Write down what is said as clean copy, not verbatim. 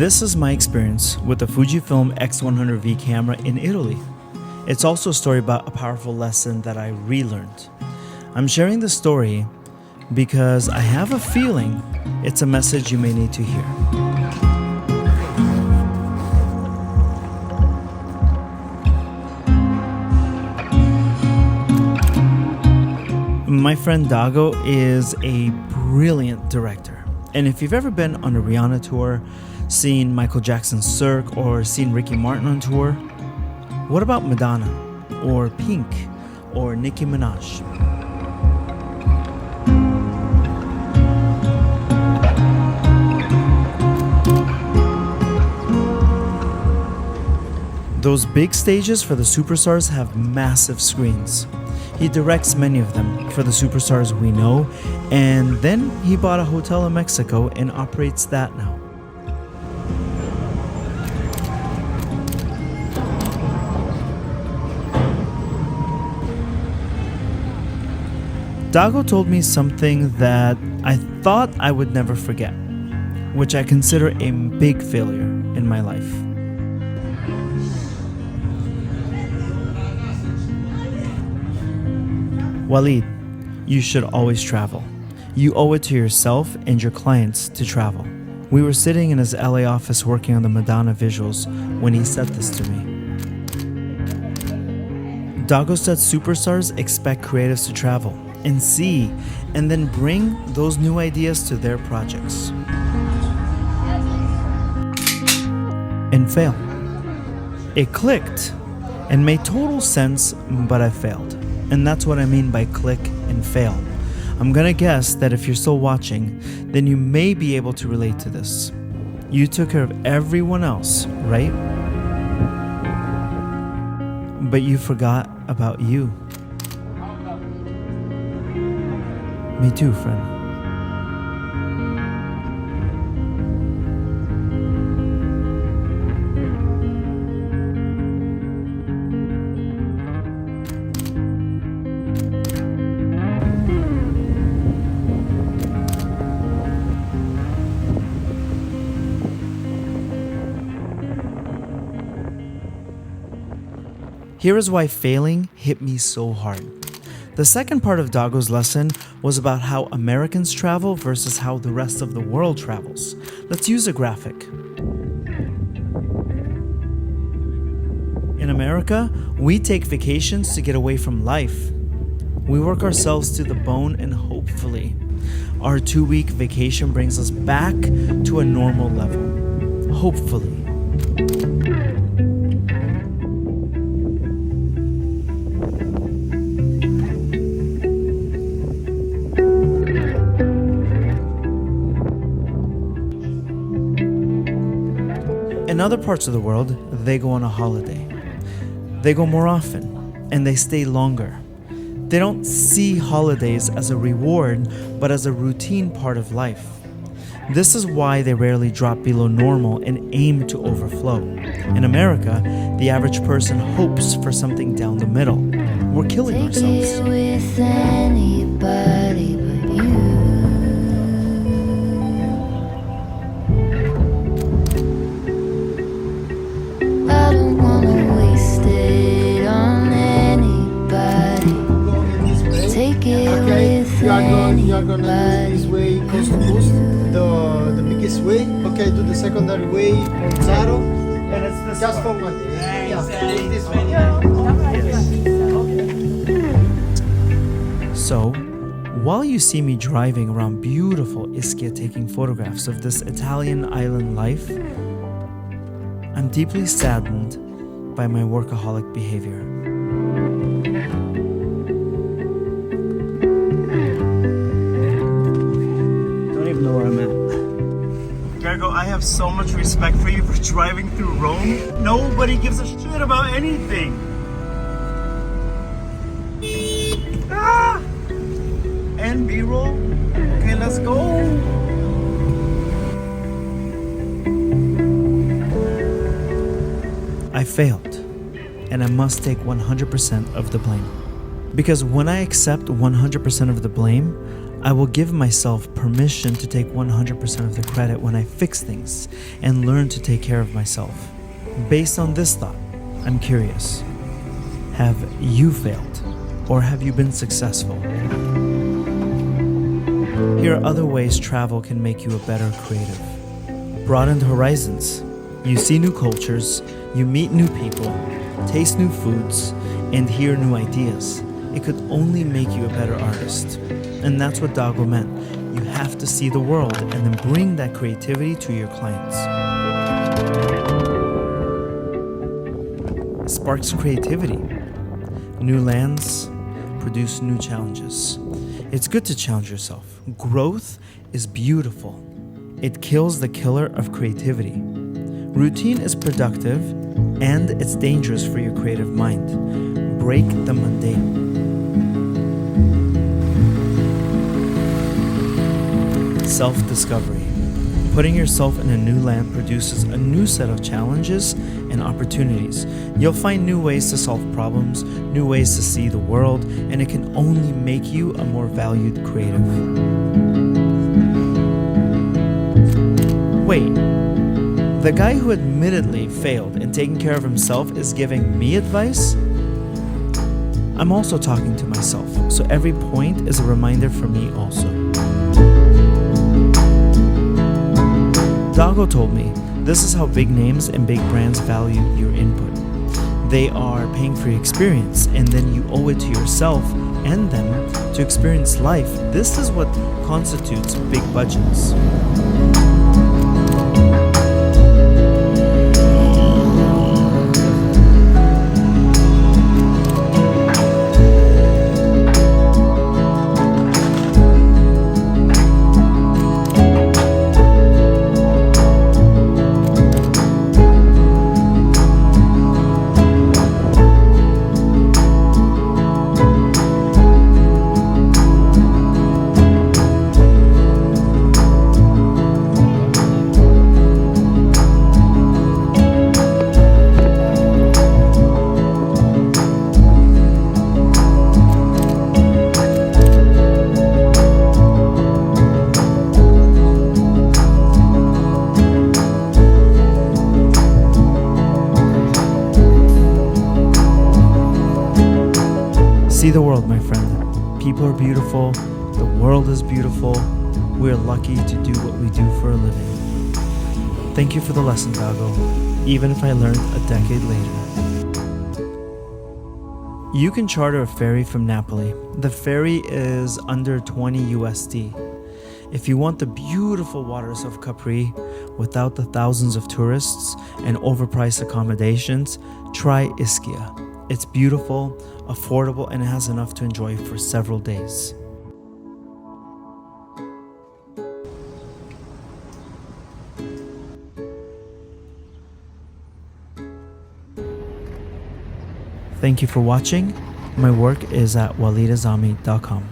This is my experience with the Fujifilm X100V camera in Italy. It's also a story about a powerful lesson that I relearned. I'm sharing this story because I have a feeling it's a message you may need to hear. My friend Dago is a brilliant director. And if you've ever been on a Rihanna tour, seen Michael Jackson's Cirque, or seen Ricky Martin on tour, what about Madonna, or Pink, or Nicki Minaj? Those big stages for the superstars have massive screens. He directs many of them for the superstars we know, and then he bought a hotel in Mexico and operates that now. Dago told me something that I thought I would never forget, which I consider a big failure in my life. Walid, you should always travel. You owe it to yourself and your clients to travel. We were sitting in his LA office working on the Madonna visuals when he said this to me. Dago said superstars expect creatives to travel and see, and then bring those new ideas to their projects. And fail. It clicked and made total sense, but I failed. And that's what I mean by click and fail. I'm gonna guess that if you're still watching, then you may be able to relate to this. You took care of everyone else, right? But you forgot about you. Me too, friend. Here is why failing hit me so hard. The second part of Dago's lesson was about how Americans travel versus how the rest of the world travels. Let's use a graphic. In America, we take vacations to get away from life. We work ourselves to the bone, and hopefully, our 2-week vacation brings us back to a normal level. Hopefully. In other parts of the world, they go on a holiday. They go more often, and they stay longer. They don't see holidays as a reward, but as a routine part of life. This is why they rarely drop below normal and aim to overflow. In America, the average person hopes for something down the middle. We're killing ourselves. Take it with anybody but you. I don't wanna waste it on anybody. Take it with you are gonna anybody. do this way coast to coast, the biggest way. Okay, do the secondary way, zero, And it's this just one. for one. Exactly. Take this one. So, while you see me driving around beautiful Ischia taking photographs of this Italian island life, I'm deeply saddened by my workaholic behavior. Don't even know where I'm at. Gergo, I have so much respect for you for driving through Rome. Nobody gives a shit about anything. Ah! And B-roll. Okay, let's go. I failed, and I must take 100% of the blame. Because when I accept 100% of the blame, I will give myself permission to take 100% of the credit when I fix things and learn to take care of myself. Based on this thought, I'm curious. Have you failed or have you been successful? Here are other ways travel can make you a better creative. Broadened horizons. You see new cultures, you meet new people, taste new foods, and hear new ideas. It could only make you a better artist. And that's what Dago meant. You have to see the world and then bring that creativity to your clients. Sparks creativity. New lands produce new challenges. It's good to challenge yourself. Growth is beautiful. It kills the killer of creativity. Routine is productive and it's dangerous for your creative mind. Break the mundane. Self-discovery. Putting yourself in a new land produces a new set of challenges and opportunities. You'll find new ways to solve problems, new ways to see the world, and it can only make you a more valued creative. Wait, the guy who admittedly failed in taking care of himself is giving me advice? I'm also talking to myself, so every point is a reminder for me also. Dago told me, this is how big names and big brands value your input. They are paying for your experience, and then you owe it to yourself and them to experience life. This is what constitutes big budgets. See the world, my friend. People are beautiful. The world is beautiful. We're lucky to do what we do for a living. Thank you for the lesson, Dago, even if I learned a decade later. You can charter a ferry from Napoli. The ferry is under 20 USD. If you want the beautiful waters of Capri without the thousands of tourists and overpriced accommodations, try Ischia. It's beautiful, affordable, and it has enough to enjoy for several days. Thank you for watching. My work is at walidazami.com.